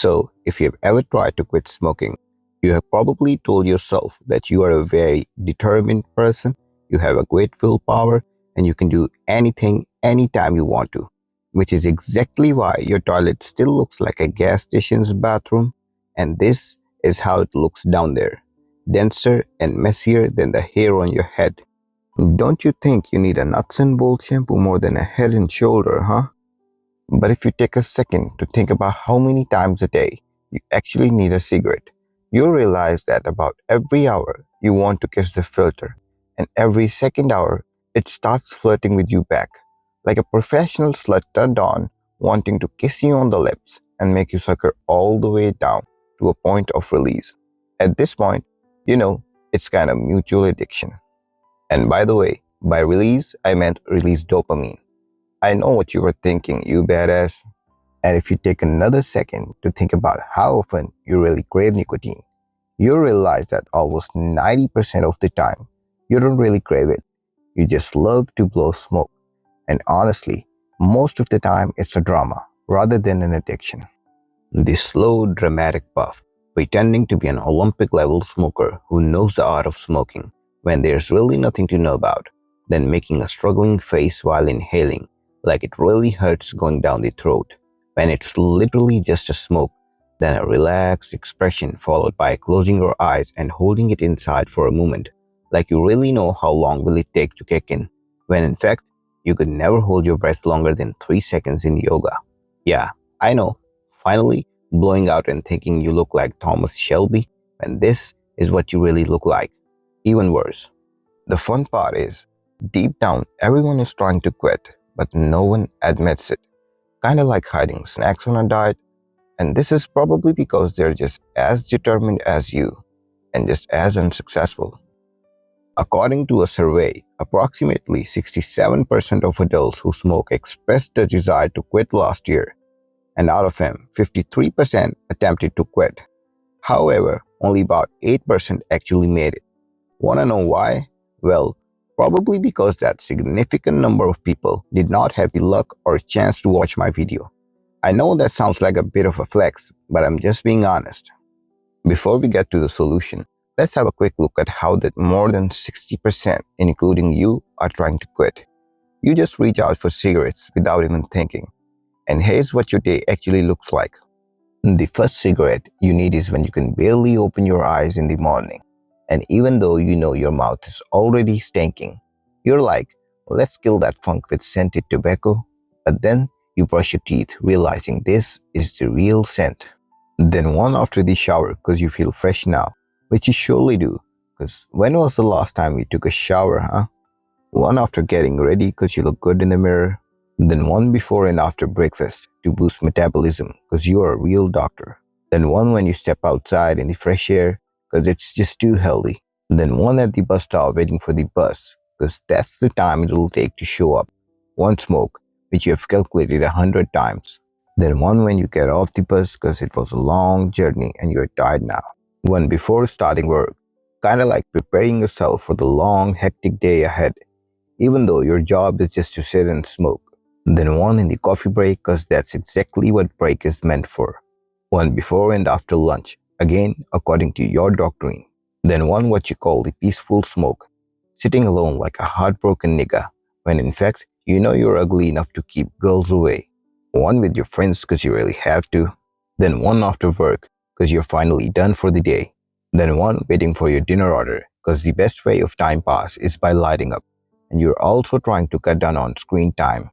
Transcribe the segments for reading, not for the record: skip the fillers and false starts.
So, if you have ever tried to quit smoking, you have probably told yourself that you are a very determined person, you have a great willpower, and you can do anything anytime you want to, which is exactly why your toilet still looks like a gas station's bathroom, and this is how it looks down there, denser and messier than the hair on your head. Don't you think you need a nuts and bolts shampoo more than a head and shoulder, huh? But if you take a second to think about how many times a day you actually need a cigarette, you'll realize that about every hour you want to kiss the filter, and every second hour it starts flirting with you back, like a professional slut turned on, wanting to kiss you on the lips and make you sucker all the way down to a point of release. At this point, you know it's kind of mutual addiction. And by the way, by release, I meant release dopamine. I know what you were thinking, you badass. And if you take another second to think about how often you really crave nicotine, you'll realize that almost 90% of the time, you don't really crave it. You just love to blow smoke. And honestly, most of the time it's a drama rather than an addiction. The slow, dramatic puff, pretending to be an Olympic level smoker who knows the art of smoking when there's really nothing to know about, then making a struggling face while inhaling, like it really hurts going down the throat, when it's literally just a smoke, then a relaxed expression followed by closing your eyes and holding it inside for a moment, like you really know how long will it take to kick in, when in fact, you could never hold your breath longer than 3 seconds in yoga. Yeah, I know, finally blowing out and thinking you look like Thomas Shelby, when this is what you really look like. Even worse. The fun part is, deep down, everyone is trying to quit, but no one admits it. Kinda like hiding snacks on a diet, and this is probably because they're just as determined as you, and just as unsuccessful. According to a survey, approximately 67% of adults who smoke expressed a desire to quit last year, and out of them, 53% attempted to quit. However, only about 8% actually made it. Wanna know why? Well, probably because that significant number of people did not have the luck or chance to watch my video. I know that sounds like a bit of a flex, but I'm just being honest. Before we get to the solution, let's have a quick look at how that more than 60%, including you, are trying to quit. You just reach out for cigarettes without even thinking. And here's what your day actually looks like. The first cigarette you need is when you can barely open your eyes in the morning. And even though you know your mouth is already stinking, you're like, let's kill that funk with scented tobacco. But then you brush your teeth, realizing this is the real scent. Then one after the shower because you feel fresh now, which you surely do. Because when was the last time you took a shower, huh? One after getting ready because you look good in the mirror. Then one before and after breakfast to boost metabolism because you are a real doctor. Then one when you step outside in the fresh air because it's just too healthy. Then one at the bus stop waiting for the bus because that's the time it will take to show up. One smoke, which you have calculated 100 times. Then one when you get off the bus because it was a long journey and you're tired now. One before starting work, kinda like preparing yourself for the long hectic day ahead, even though your job is just to sit and smoke. Then one in the coffee break because that's exactly what break is meant for. One before and after lunch, again according to your doctrine. Then one what you call the peaceful smoke, sitting alone like a heartbroken nigga, when in fact you know you're ugly enough to keep girls away. One with your friends because you really have to. Then one after work because you're finally done for the day. Then one waiting for your dinner order because the best way of time pass is by lighting up. And you're also trying to cut down on screen time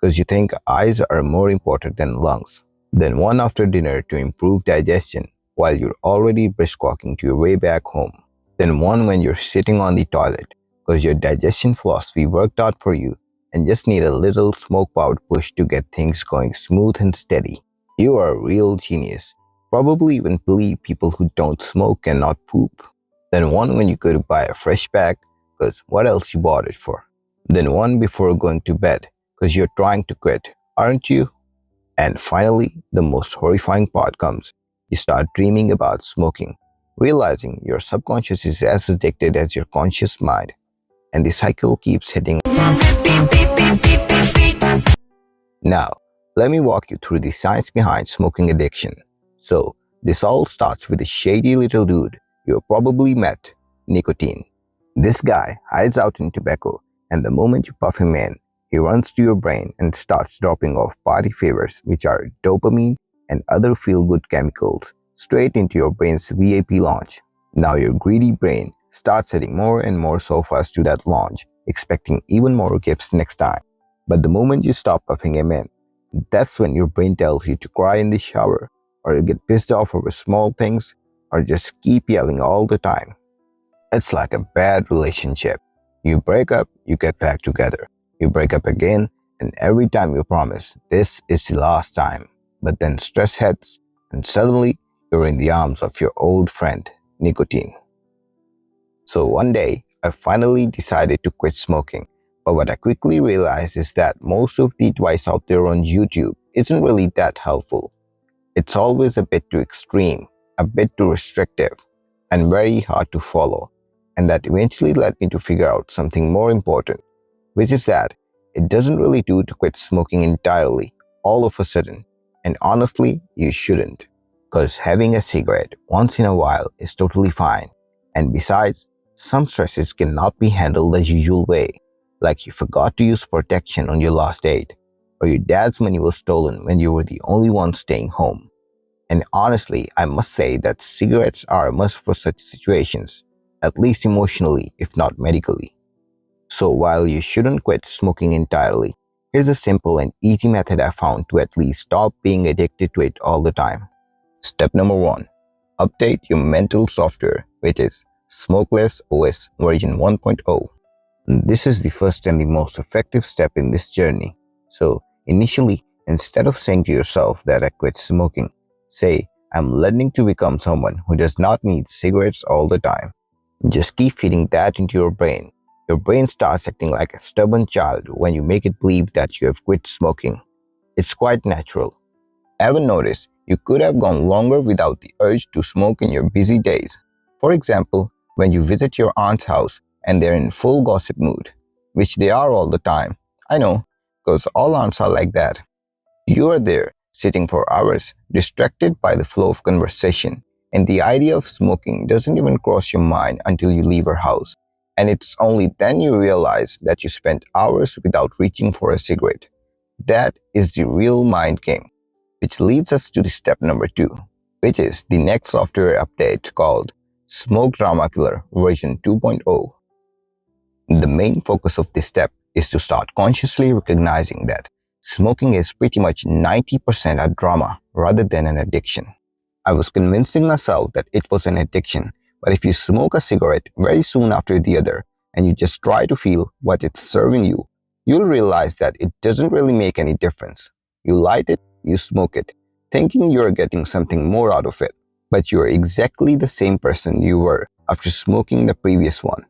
because you think eyes are more important than lungs. Then one after dinner to improve digestion while you're already brisk walking to your way back home. Then one when you're sitting on the toilet because your digestion philosophy worked out for you and just need a little smoke-powered push to get things going smooth and steady. You are a real genius. Probably even believe people who don't smoke cannot poop. Then one when you go to buy a fresh pack because what else you bought it for. Then one before going to bed because you're trying to quit, aren't you? And finally, the most horrifying part comes. You start dreaming about smoking, realizing your subconscious is as addicted as your conscious mind, and the cycle keeps hitting. Now, let me walk you through the science behind smoking addiction. So, this all starts with a shady little dude you've probably met, nicotine. This guy hides out in tobacco, and the moment you puff him in, he runs to your brain and starts dropping off party favors, which are dopamine and other feel-good chemicals, straight into your brain's VIP lounge. Now your greedy brain starts adding more and more sofas to that lounge, expecting even more gifts next time. But the moment you stop puffing him in, that's when your brain tells you to cry in the shower, or you get pissed off over small things, or just keep yelling all the time. It's like a bad relationship. You break up, you get back together. You break up again, and every time you promise, this is the last time. But then stress hits, and suddenly you're in the arms of your old friend, nicotine. So one day, I finally decided to quit smoking. But what I quickly realized is that most of the advice out there on YouTube isn't really that helpful. It's always a bit too extreme, a bit too restrictive, and very hard to follow. And that eventually led me to figure out something more important, which is that it doesn't really do to quit smoking entirely, all of a sudden. And honestly, you shouldn't. Because having a cigarette once in a while is totally fine. And besides, some stresses cannot be handled the usual way, like you forgot to use protection on your last date, or your dad's money was stolen when you were the only one staying home. And honestly, I must say that cigarettes are a must for such situations, at least emotionally, if not medically. So while you shouldn't quit smoking entirely, here's a simple and easy method I found to at least stop being addicted to it all the time. Step number 1. Update your mental software, which is Smokeless OS version 1.0. This is the first and the most effective step in this journey. So initially, instead of saying to yourself that I quit smoking, say, I'm learning to become someone who does not need cigarettes all the time. Just keep feeding that into your brain. Your brain starts acting like a stubborn child when you make it believe that you have quit smoking. It's quite natural. Ever notice you could have gone longer without the urge to smoke in your busy days? For example, when you visit your aunt's house and they're in full gossip mood, which they are all the time. I know, because all aunts are like that. You are there, sitting for hours, distracted by the flow of conversation, and the idea of smoking doesn't even cross your mind until you leave her house. And it's only then you realize that you spent hours without reaching for a cigarette. That is the real mind game, which leads us to the step number 2, which is the next software update called Smoke Drama Killer version 2.0. The main focus of this step is to start consciously recognizing that smoking is pretty much 90% a drama rather than an addiction. I was convincing myself that it was an addiction, but if you smoke a cigarette very soon after the other and you just try to feel what it's serving you, you'll realize that it doesn't really make any difference. You light it, you smoke it, thinking you're getting something more out of it, but you're exactly the same person you were after smoking the previous one.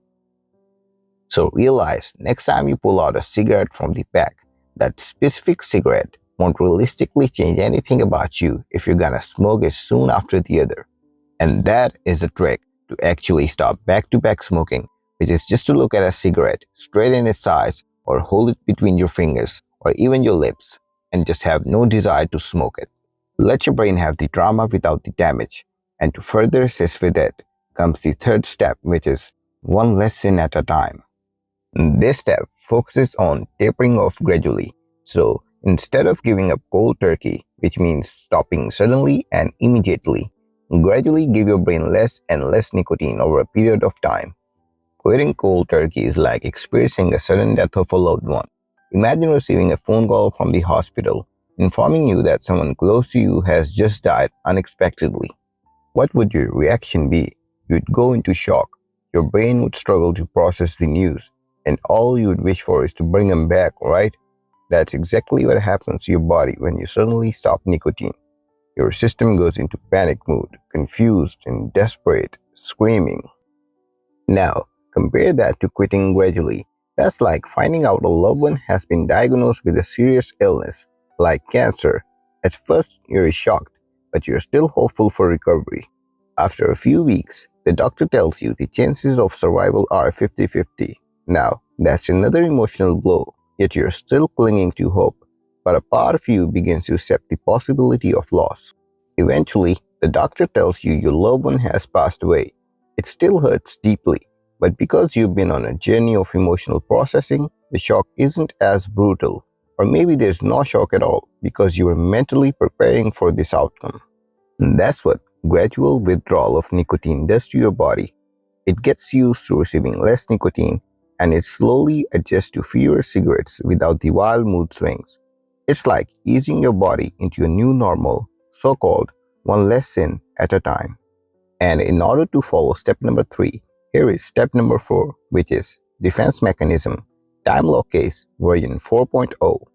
So realize next time you pull out a cigarette from the pack, that specific cigarette won't realistically change anything about you if you're gonna smoke it soon after the other. And that is the trick to actually stop back-to-back smoking, which is just to look at a cigarette straight in its eyes or hold it between your fingers or even your lips and just have no desire to smoke it. Let your brain have the drama without the damage. And to further assist with it comes the third step, which is one lesson at a time. This step focuses on tapering off gradually. So instead of giving up cold turkey, which means stopping suddenly and immediately, gradually give your brain less and less nicotine over a period of time. Quitting cold turkey is like experiencing a sudden death of a loved one. Imagine receiving a phone call from the hospital informing you that someone close to you has just died unexpectedly. What would your reaction be? You'd go into shock. Your brain would struggle to process the news. And all you would wish for is to bring them back, right? That's exactly what happens to your body when you suddenly stop nicotine. Your system goes into panic mode, confused and desperate, screaming. Now, compare that to quitting gradually. That's like finding out a loved one has been diagnosed with a serious illness, like cancer. At first, you're shocked, but you're still hopeful for recovery. After a few weeks, the doctor tells you the chances of survival are 50-50. Now, that's another emotional blow, yet you're still clinging to hope, but a part of you begins to accept the possibility of loss. Eventually, The doctor tells you your loved one has passed away. It still hurts deeply, but because you've been on a journey of emotional processing, the shock isn't as brutal. Or maybe there's no shock at all because you were mentally preparing for this outcome. And that's what gradual withdrawal of nicotine does to your body. It gets used to receiving less nicotine and it slowly adjusts to fewer cigarettes without the wild mood swings. It's like easing your body into a new normal, so called, one less sin at a time. And in order to follow step number 3, here is step number 4, which is defense mechanism, time lock case version 4.0.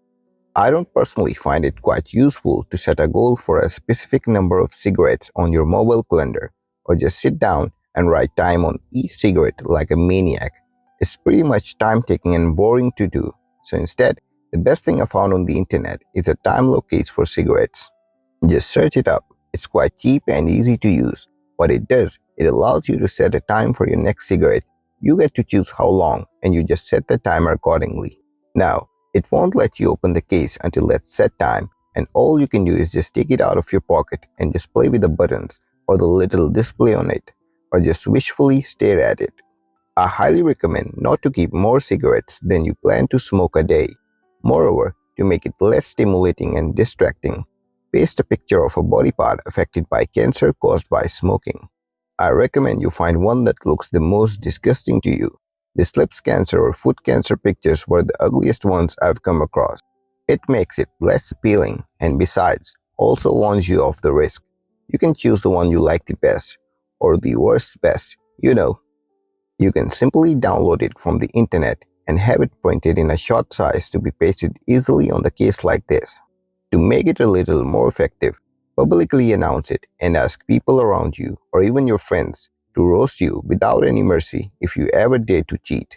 I don't personally find it quite useful to set a goal for a specific number of cigarettes on your mobile calendar or just sit down and write time on each cigarette like a maniac. It's pretty much time taking and boring to do. So instead, the best thing I found on the internet is a time lock case for cigarettes. Just search it up. It's quite cheap and easy to use. What it does, it allows you to set a time for your next cigarette. You get to choose how long and you just set the timer accordingly. Now, it won't let you open the case until it's set time, and all you can do is just take it out of your pocket and just play with the buttons or the little display on it, or just wishfully stare at it. I highly recommend not to keep more cigarettes than you plan to smoke a day. Moreover, to make it less stimulating and distracting, paste a picture of a body part affected by cancer caused by smoking. I recommend you find one that looks the most disgusting to you. The lips cancer or foot cancer pictures were the ugliest ones I've come across. It makes it less appealing and besides, also warns you of the risk. You can choose the one you like the best or the worst best, you know. You can simply download it from the internet and have it printed in a short size to be pasted easily on the case like this. To make it a little more effective, publicly announce it and ask people around you or even your friends to roast you without any mercy if you ever dare to cheat.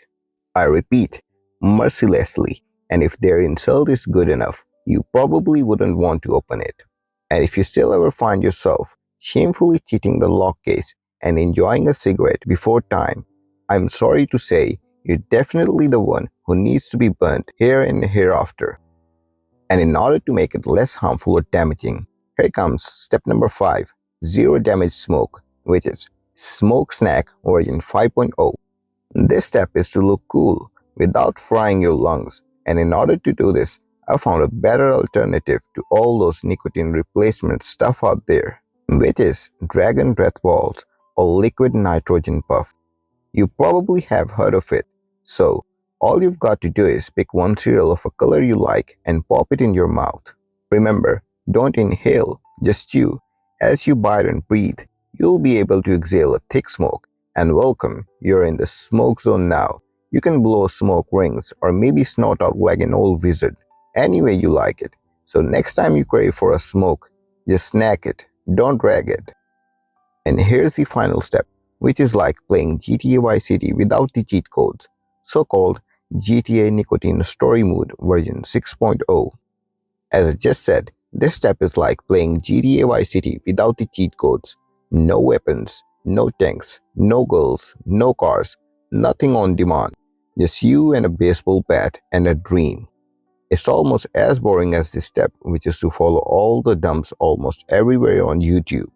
I repeat, mercilessly, and if their insult is good enough, you probably wouldn't want to open it. And if you still ever find yourself shamefully cheating the lock case and enjoying a cigarette before time, I'm sorry to say you're definitely the one who needs to be burnt here and hereafter. And in order to make it less harmful or damaging, here comes step number 5, zero damage smoke, which is Smoke Snack version 5.0. This step is to look cool without frying your lungs, and in order to do this, I found a better alternative to all those nicotine replacement stuff out there, which is Dragon Breath Balls or Liquid Nitrogen Puff. You probably have heard of it, so all you've got to do is pick one cereal of a color you like and pop it in your mouth. Remember, don't inhale, just chew. As you bite and breathe, you'll be able to exhale a thick smoke. And welcome, you're in the smoke zone now. You can blow smoke rings or maybe snort out like an old wizard, any way you like it. So next time you crave for a smoke, just snack it, don't drag it. And here's the final step, which is like playing GTA Vice City without the cheat codes, so-called GTA Nicotine Story Mode version 6.0. As I just said, this step is like playing GTA Vice City without the cheat codes. No weapons, no tanks, no girls, no cars, nothing on demand. Just you and a baseball bat and a dream. It's almost as boring as this step, which is to follow all the dumps almost everywhere on YouTube.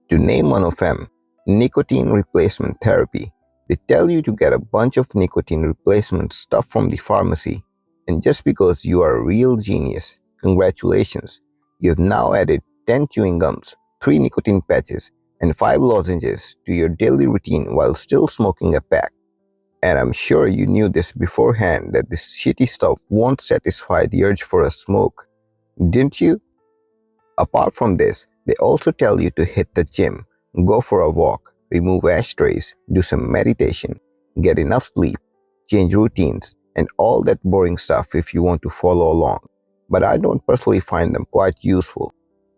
To name one of them, nicotine replacement therapy. They tell you to get a bunch of nicotine replacement stuff from the pharmacy. And just because you are a real genius, congratulations. You've now added 10 chewing gums, 3 nicotine patches, and 5 lozenges to your daily routine while still smoking a pack. And I'm sure you knew this beforehand that this shitty stuff won't satisfy the urge for a smoke, didn't you? Apart from this, they also tell you to hit the gym, go for a walk, remove ashtrays, do some meditation, get enough sleep, change routines, and all that boring stuff if you want to follow along. But I don't personally find them quite useful.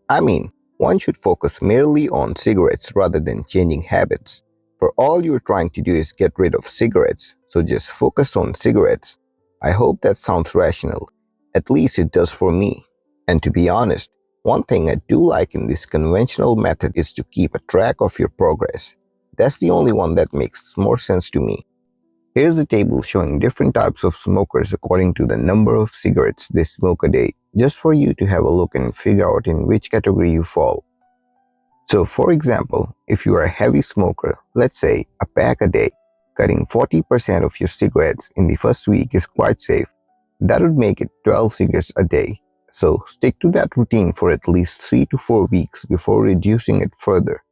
I mean, one should focus merely on cigarettes rather than changing habits. For all you're trying to do is get rid of cigarettes, so just focus on cigarettes. I hope that sounds rational. At least it does for me. And to be honest, one thing I do like in this conventional method is to keep a track of your progress. That's the only one that makes more sense to me. Here's a table showing different types of smokers according to the number of cigarettes they smoke a day, just for you to have a look and figure out in which category you fall. So for example, if you are a heavy smoker, let's say a pack a day, cutting 40% of your cigarettes in the first week is quite safe. That would make it 12 cigarettes a day. So stick to that routine for at least 3 to 4 weeks before reducing it further.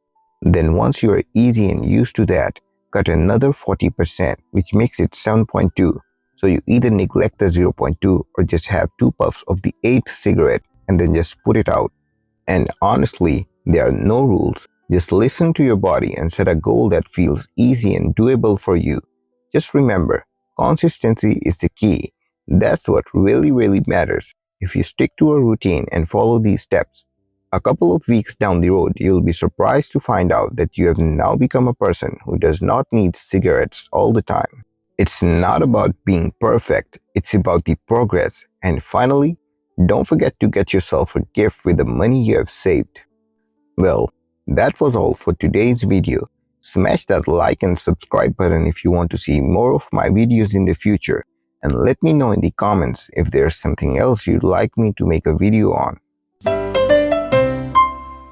Then once you are easy and used to that, cut another 40%, which makes it 7.2. So you either neglect the 0.2 or just have 2 puffs of the 8th cigarette and then just put it out. And honestly, there are no rules. Just listen to your body and set a goal that feels easy and doable for you. Just remember, consistency is the key. That's what really matters. If you stick to a routine and follow these steps, a couple of weeks down the road, you'll be surprised to find out that you have now become a person who does not need cigarettes all the time. It's not about being perfect, it's about the progress. And finally, don't forget to get yourself a gift with the money you have saved. Well, that was all for today's video. Smash that like and subscribe button if you want to see more of my videos in the future. And let me know in the comments if there's something else you'd like me to make a video on.